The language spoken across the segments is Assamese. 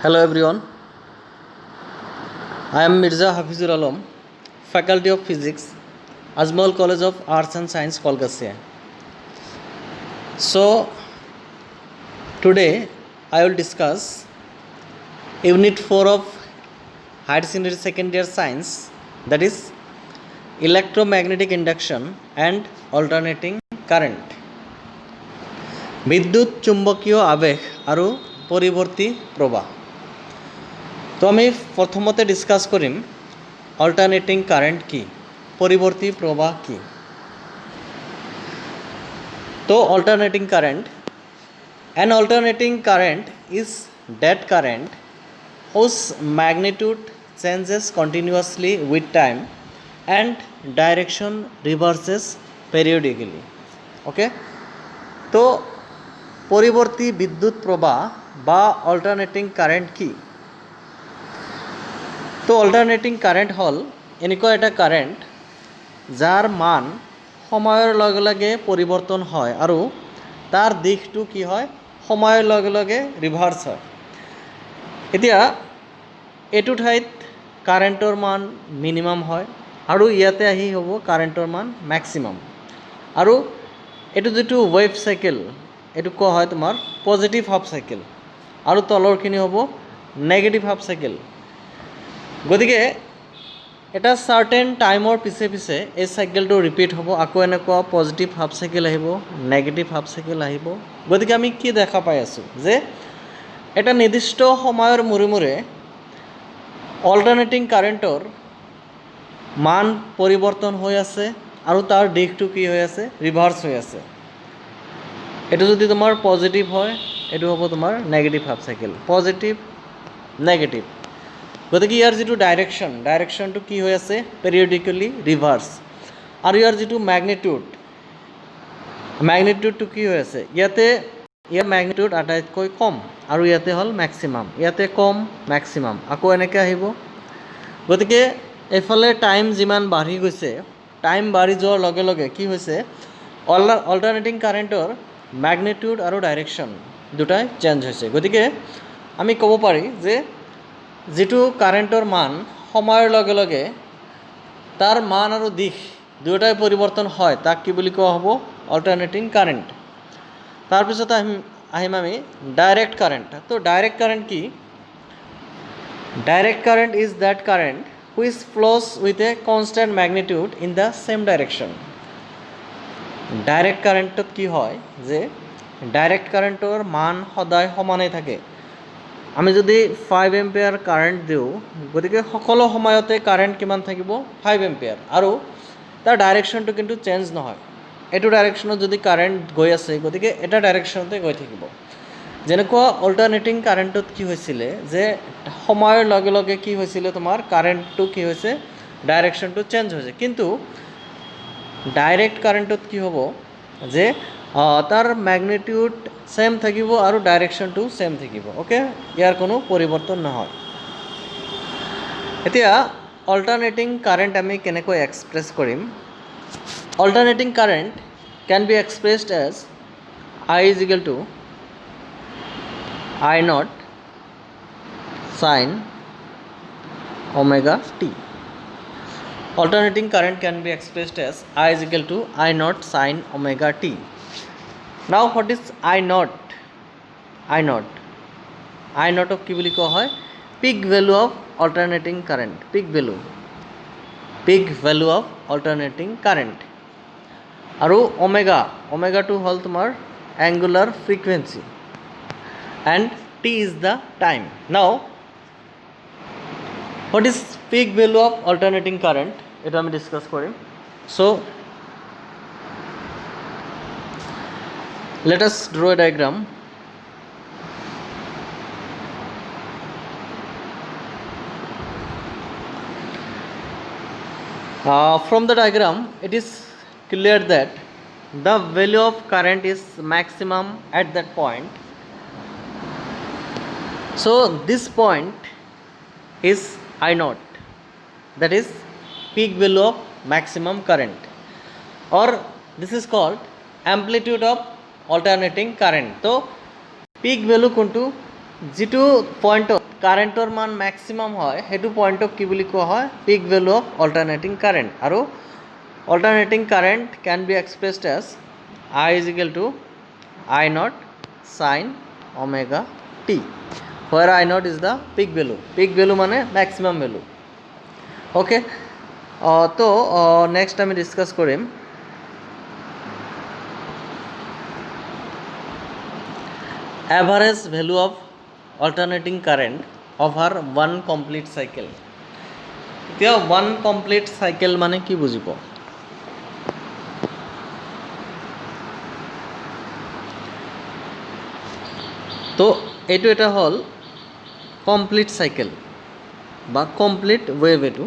Hello everyone, I am Mirza Hafizur Alam, Faculty of Physics, Ajmal College of Arts and Science, Kolkata. So, today I will discuss Unit 4 of Higher Secondary Science, that is electromagnetic induction and alternating current. বিদ্যুৎ চুম্বকীয় আবেশ আৰু পৰিৱৰ্তী প্ৰবাহ। তো আমি প্ৰথমতে ডিসকাস কৰিম অল্টাৰনেটিং কারেন্ট কি, পরিবর্তী প্রবাহ কি। তো alternating current, an alternating current is that current whose magnitude changes continuously with time and direction reverses periodically. Okay, তো পরিবর্তী বিদ্যুৎ প্রবাহ বা অল্টারনেটিং কারেন্ট কি। তো অল্টারনেটিং কারেন্ট হল এনেকুৱা এটা কাৰেন্ট যাৰ মান সময়ৰ লগে লগে পৰিৱৰ্তন হয় আৰু তাৰ দিশটো কি হয়, সময়ৰ লগে লগে ৰিভাৰ্স হয়। এতিয়া এইটো ঠাইত কাৰেণ্টৰ মান মিনিমাম হয় আৰু ইয়াতে আহি হ'ব কাৰেণ্টৰ মান ম্যাক্সিমাম। আৰু এইটো যেটো ওয়েভ সাইকেল, এইটো কোৱা হয় তোমাৰ পজিটিভ হাফ সাইকেল আৰু তলৰখিনি হ'ব নেগেটিভ হাফ সাইকেল। গতিকে এটা সাৰ্টেন টাইমৰ পিছে পিছে এই সাইকেলটো ৰিপিট হ'ব, আকৌ এনেকুৱা পজিটিভ হাফ সাইকেল আহিব, নেগেটিভ হাফ সাইকেল আহিব। গতিকে আমি কি দেখা পাই আছোঁ যে এটা নিৰ্দিষ্ট সময়ৰ মূৰে মূৰে অল্টাৰনেটিং কাৰেণ্টৰ মান পৰিৱৰ্তন হৈ আছে আৰু তাৰ দিশটো কি হৈ আছে, ৰিভাৰ্স হৈ আছে। এইটো যদি তোমাৰ পজিটিভ হয়, এইটো হ'ব তোমাৰ negative half cycle, positive negative. গতিকে ইয়াৰ যেটো ডাইৰেকশ্যনটো কি হৈ আছে, পেৰিয়ডিকেলি ৰিভাৰ্স। আৰু ইয়াৰ যেটো ম্যাগনিটিউডটো কি হৈ আছে, ইয়াৰ ম্যাগনিটিউড আটাইতকৈ কম আৰু ইয়াতে হ'ল ম্যাক্সিমাম, ইয়াতে কম ম্যাক্সিমাম, আকৌ এনেকৈ আহিব। গতিকে এইফালে টাইম যিমান বাঢ়ি গৈছে, টাইম বাঢ়ি যোৱাৰ লগে লগে কি হৈছে, অল্টাৰনেটিং কাৰেণ্টৰ ম্যাগনিটিউড আৰু ডাইৰেকশ্যন দুটাই চেঞ্জ হৈছে। গতিকে আমি ক'ব পাৰি যে যেটো কাৰেণ্টৰ মান সময়ৰ লগে লগে তাৰ মান আৰু দিশ দুয়োটাই পৰিৱৰ্তন হয়, তাক কি বুলি কোৱা হ'ব, অল্টাৰনেটিং কাৰেণ্ট। তাৰপিছত আহিম আমি ডাইৰেক্ট কাৰেণ্ট। তো ডাইৰেক্ট কাৰেণ্ট কি? Direct current is that current which flows with a constant magnitude in the same direction. Direct কাৰেণ্টত কি হয় যে ডাইৰেক্ট কাৰেণ্টৰ মান সদায় সমানেই থাকে। আমি যদি 5 এম্পিয়াৰ কাৰেণ্ট দিওঁ, গতিকে সকলো সময়তে কাৰেণ্ট কিমান থাকিব, 5 এম্পিয়াৰ, আৰু তাৰ ডাইৰেকশ্যনটো কিন্তু চেঞ্জ নহয়। এইটো ডাইৰেকশ্যনত যদি কাৰেণ্ট গৈ আছে, গতিকে এটা ডাইৰেকশ্যনতে গৈ থাকিব। যেনেকুৱা অল্টাৰনেটিং কাৰেণ্টত কি হৈছিলে যে সময়ৰ লগে লগে কি হৈছিলে, তোমাৰ কাৰেণ্টটো কি হৈছে, ডাইৰেকশ্যনটো চেঞ্জ হৈছে। কিন্তু ডাইৰেক্ট কাৰেণ্টত কি হ'ব যে তাৰ ম্যাগনিটিউড সেম থাকিব আৰু ডাইৰেকশ্যনটো সেম থাকিব। ওকে, ইয়াৰ কোনো পৰিৱৰ্তন নহয়। এতিয়া অল্টাৰনেটিং কাৰেণ্ট আমি কেনেকৈ এক্সপ্ৰেছ কৰিম। Alternating current can be expressed as I is equal to I naught sin omega t. Alternating current can be expressed as I is equal to I naught sin omega t. Now what is I naught? I naught of কি বুলি কোৱা হয়, peak value of alternating current, peak value of alternating current. আৰু ওমেগাটো হ'ল তোমাৰ অ্যাঙ্গুলাৰ frequency and t is the time. Now what is peak value of alternating current, এটা আমি ডিসকাস কৰিম। So let us draw a diagram. From the diagram it is clear that the value of current is maximum at that point. So this point is I naught, that is peak value of maximum current, or this is called amplitude of alternating current. So peak value কোনটো, যিটো পইণ্টত কাৰেণ্টৰ মান মেক্সিমাম হয় সেইটো পইণ্টক কি বুলি কোৱা হয় peak value of alternating current আৰু alternating current can be expressed as I is equal to I naught sin omega t where I naught is the peak value মানে maximum value okay তো নেক্সট আমি ডিসকাস কৰিম average value of alternating current over one complete cycle এতিয়া one complete cycle মানে কি বুজিব তো এইটো এটা হল কমপ্লিট সাইকেল বা কমপ্লিট ওয়েভ এটো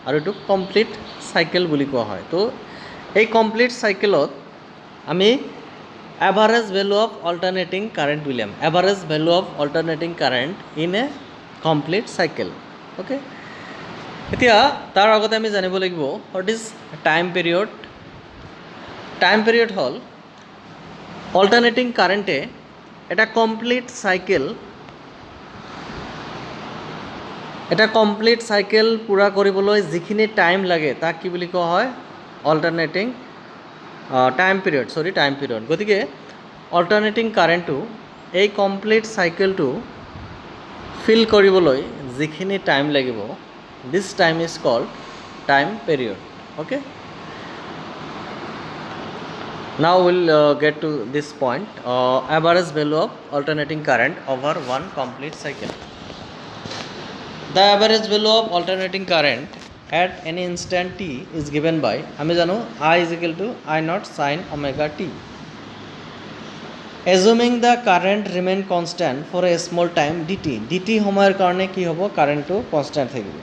আৰু এটো কমপ্লিট সাইকেল বুলি কোৱা হয় তো এই কমপ্লিট সাইকেলত আমি average value of alternating current William average value of alternating current in a complete cycle okay এতিয়া তাৰ আগতে আমি জানিব লাগিব what is time period hall alternating কাৰেন্টে এটা কমপ্লিট সাইকেল পুৰা কৰিবলৈ যিখিনি টাইম লাগে তাক কি বুলি কোৱা হয় অল্টাৰনেটিং টাইম পিৰিয়ড গতিকে অল্টাৰনেটিং কাৰেণ্টটো এই কমপ্লিট সাইকেলটো ফিল কৰিবলৈ যিখিনি টাইম লাগিব this time is called time period okay Now we'll get to this point average value of alternating current over one complete cycle. The average value of alternating current at any instant t is given by আমি জানো I is equal to I naught sin omega t. Assuming the current remain constant for a small time dt সময়ৰ কাৰণে কি হ'ব কারেন্টটো constant থাকিব.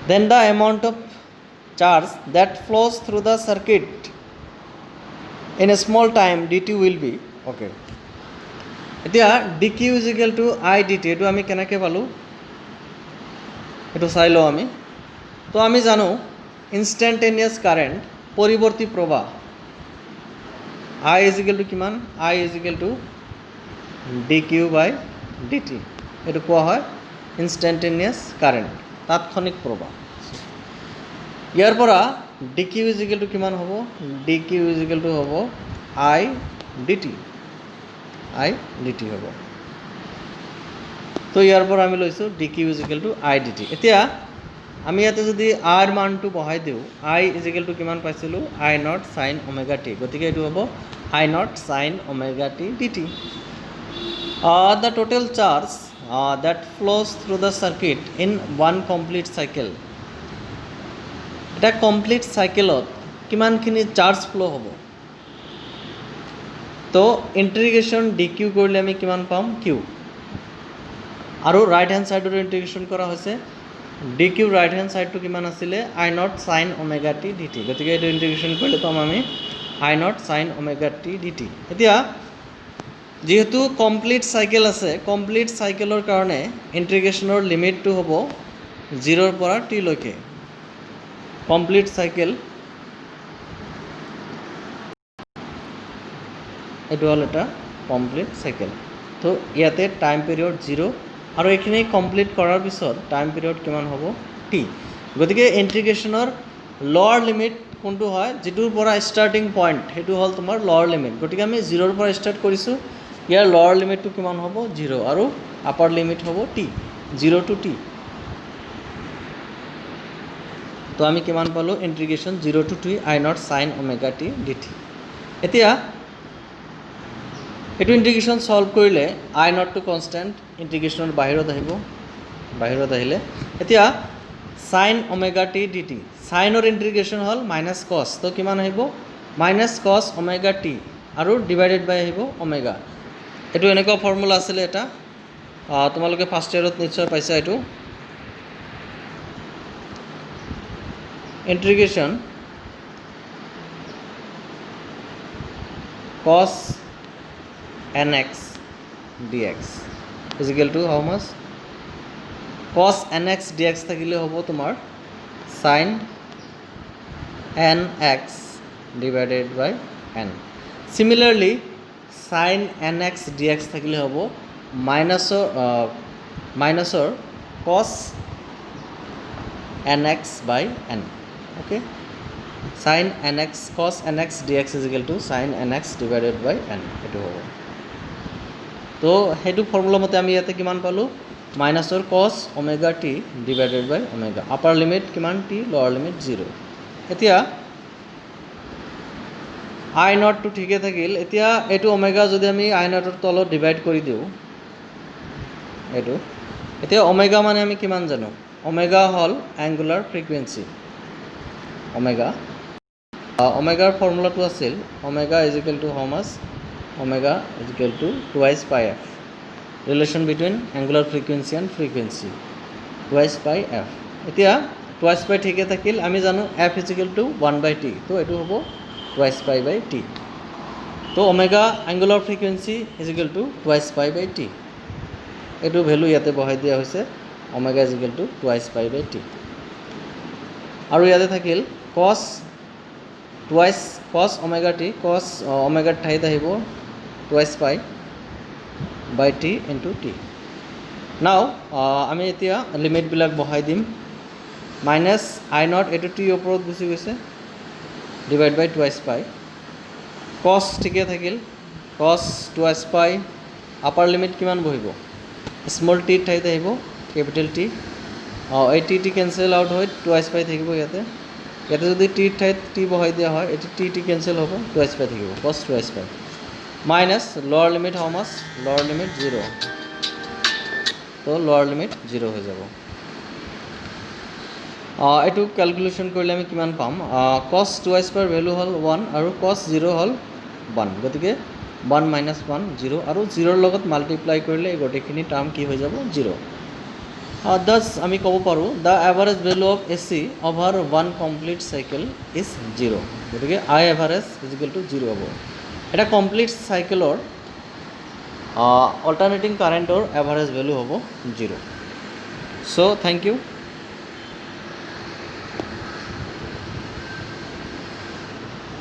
Then the amount of charge that flows through the circuit in a small time dt will be okay এতিয়া dq is equal to I dt এটো আমি কেনেকৈ পালো এটো চাই লও আমি তো আমি জানো ইনস্ট্যান্টেনিয়াস কারেন্ট পরিবর্তী প্রবাহ I is equal to কিমান I is equal to dq by dt এটো কোৱা হয় ইনস্ট্যান্টেনিয়াস কাৰেন্ট তাৎক্ষণিক প্ৰবাহ ইয়াৰ পৰা dq is equal to কিমান হ'ব dq is equal to হ'ব I dt হ'ব তো ইয়াৰ পৰা আমি লৈছো dq is equal to I dt এতিয়া আমি ইয়াতে যদি r মানটো বহাই দিও I is equal to কিমান পাইছিলো I naught sin omega t গতিকে এটো হ'ব I naught sin omega t dt the total charge that flows through the circuit in one complete cycle এটা কমপ্লিট সাইকেলত কিমানখিনি চার্জ ফ্লো হ'ব তো ইন্টিগ্রেশন dq কৰিলে আমি কিমান পাম q আৰু ৰাইট হ্যান্ড সাইডৰ ইন্টিগ্ৰেশন কৰা হৈছে dq রাইট হ্যান্ড সাইডটো কিমান আছিল I naught sin omega t dt গতিকে এইটো ইন্টিগ্রেশন কৰিলে পাম আমি I naught sin omega t dt এতিয়া যেহেতু কমপ্লিট সাইকেল আছে কমপ্লিট সাইকেলৰ কাৰণে ইন্টিগ্ৰেশনৰ লিমিটটো হ'ব 0 ৰ পৰা t লৈকে কমপ্লিট সাইকেল এটো হল এটা কমপ্লিট সাইকেল তো ইয়াতে টাইম পিরিয়ড 0 আৰু এখিনি কমপ্লিট কৰাৰ পিছত টাইম পিৰিয়ড কিমান হ'ব t গতিকে ইন্টিগ্ৰেশনৰ লোৱাৰ লিমিট কোনটো হয় যেটোৰ পৰা স্টাৰ্টিং পইণ্ট হেতু হল তোমাৰ লোৱাৰ লিমিট গতিকে আমি 0 ৰ পৰা স্টাৰ্ট কৰিছো ইয়াৰ লোৱাৰ লিমিটটো কিমান হ'ব 0 আৰু আপাৰ লিমিট হ'ব t 0 to t তো আমি কিমান পালো integration 0 to t I naught sin omega t dt এতিয়া এটো ইন্টিগ্রেশন সলভ কৰিলে I naught to constant ইন্টিগ্ৰেশনৰ বাহিৰত আহিলে এতিয়া sin omega t dt সাইনৰ ইন্টিগ্রেশন হল মাইনাস cos তো কিমান আহিব মাইনাস cos omega t আৰু ডিভাইডেড বাই আহিব omega এটো এনেকুৱা ফৰ্মুলা আছিল এটা তোমালোকে ফাৰ্স্ট ইয়াৰত নিশ্চয় পাইছা এটো integration cos nx dx is equal to how much cos nx dx থাকিলে হ'ব তোমাৰ sin nx divided by n similarly sin nx dx থাকিলে হ'ব মাইনাছৰ কছ nx by n, okay, sin nx cos nx dx is equal to sin nx divided by n, এইটো হ'ব। তো সেইটো ফৰ্মুলা মতে আমি ইয়াতে কিমান পালোঁ, মাইনাছৰ কছ ওমেগা টি ডিভাইডেড বাই ওমেগা, আপাৰ লিমিট কিমান টি, লোৱাৰ লিমিট 0। এতিয়া আই নটটো ঠিকে থাকিল। এতিয়া এইটো ওমেগা যদি আমি আই নটৰ তলত ডিভাইড কৰি দিওঁ এইটো, এতিয়া ওমেগা মানে আমি কিমান জানো, ওমেগা হ'ল এংগুলাৰ ফ্ৰিকুৱেঞ্চি। ওমেগাৰ ফৰ্মুলাটো আছিল omega is equal to how much, omega is equal to twice pi f, relation between angular frequency and frequency, twice pi f. এতিয়া টুৱাইচ পাই ঠিকে থাকিল, আমি জানো F is equal two 1/t, তো এইটো হ'ব টুৱাইচ পাই বাই টি। তো omega angular frequency is equal to twice pi by T, এইটো ভেলু ইয়াতে বহাই দিয়া হৈছে, omega is equal to twice pi by T. আৰু ইয়াতে থাকিল কছ ওমেগা টি, কছ ওমেগাৰ ঠাইত আহিব twice pi by T into T. নাও আমি এতিয়া লিমিটবিলাক বহাই দিম, মাইনাছ আই নট এইটো টিৰ ওপৰত গুচি গৈছে, ডিভাইড বাই টুৱাইচ পাই, কছ ঠিকে থাকিল, কছ টুৱাইচ পাই, আপাৰ লিমিট কিমান বহিব, স্মল টিৰ ঠাইত আহিব কেপিটেল টি, এই টি কেঞ্চেল আউট হৈ টুৱাইচ পাই থাকিব ইয়াতে যদি টিৰ ঠাইত টি বহাই দিয়া হয়, এইটো টি কেঞ্চেল হ'ব, টুৱাইচ পাই থাকিব, কছ টুৱাইচ পাই, মাইনাছ লোৱাৰ লিমিট হাউ মাছ, লোৱাৰ লিমিট 0, তো লোৱাৰ লিমিট 0 হৈ যাব। এইটো কেলকুলেশ্যন কৰিলে আমি কিমান পাম, কছ টুৱাইচ পাইৰ ভেলু হ'ল 1 আৰু কছ 0 হ'ল 1, গতিকে 1 - 1 0, আৰু 0ৰ লগত মাল্টিপ্লাই কৰিলে এই গোটেইখিনি টাৰ্ম কি হৈ যাব, 0। দাস আমি ক'ব পাৰোঁ the average value of A C over 1 complete cycle is 0, গতিকে আই এভাৰেজ ইজ ইকুৱেল টু 0 হ'ব। এটা কমপ্লিট চাইকেলৰ অল্টাৰনেটিং কাৰেণ্টৰ এভাৰেজ ভেলু হ'ব 0। চ' থেংক ইউ।